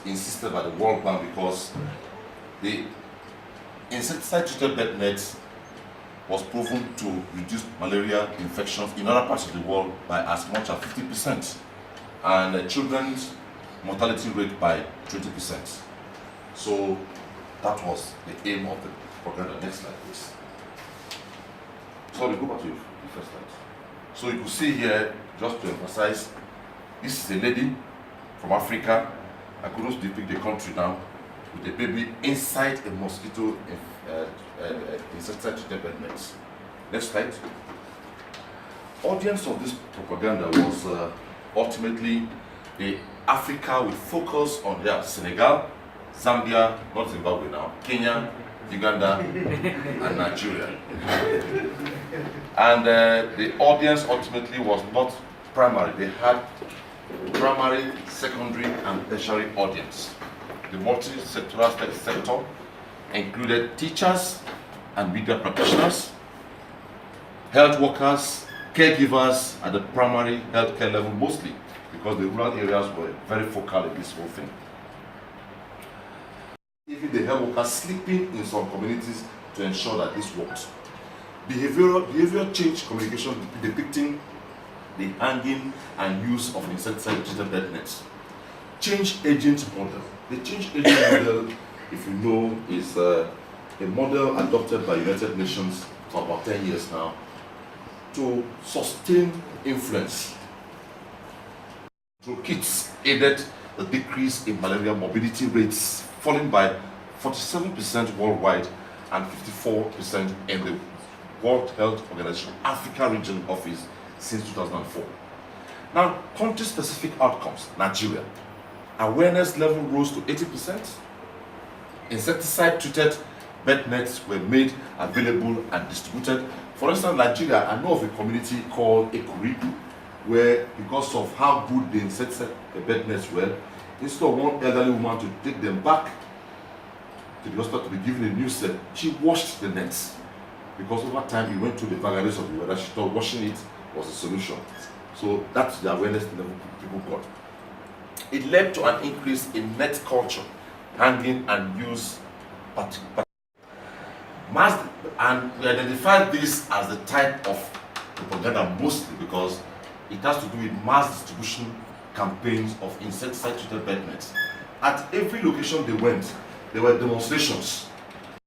insisted by the World Bank because the insecticide-treated bed nets was proven to reduce malaria infections in other parts of the world by as much as 50%, and children's mortality rate by 20%. So that was the aim of the program. Next slide, please. Sorry, go back to the first slide. So you can see here, just to emphasize, this is a lady from Africa. I could also depict the country now with a baby inside a mosquito insecticide-treated bed nets. Next slide. Audience of this propaganda was ultimately the Africa with focus on Senegal, Zambia, not Zimbabwe now, Kenya, Uganda, and Nigeria. And the audience ultimately was not primary. They had primary, secondary, and tertiary audience. The multi-sectoral sector included teachers and media practitioners, health workers, caregivers at the primary healthcare level mostly, because the rural areas were very focal in this whole thing. Even the health workers sleeping in some communities to ensure that this worked. Behavioral change communication depicting the hanging and use of insecticide-treated bed nets. Change agent model. The change agent model, if you know, is a model adopted by United Nations for about 10 years now to sustain influence. Through kits aided the decrease in malaria morbidity rates, falling by 47% worldwide and 54% in the World Health Organization Africa Region Office since 2004. Now, country-specific outcomes. Nigeria. Awareness level rose to 80%. Insecticide-treated bed nets were made available and distributed. For instance, Nigeria, I know of a community called Ekuri, where because of how good the insecticide bed nets were, instead of one elderly woman to take them back to the hospital to be given a new set, she washed the nets. Because over time, it went through the vagaries of the weather, she thought washing it was a solution. So that's the awareness level people got. It led to an increase in net culture, hanging and use. And we identified this as the type of propaganda mostly because it has to do with mass distribution campaigns of insecticide-treated bed nets. At every location they went, there were demonstrations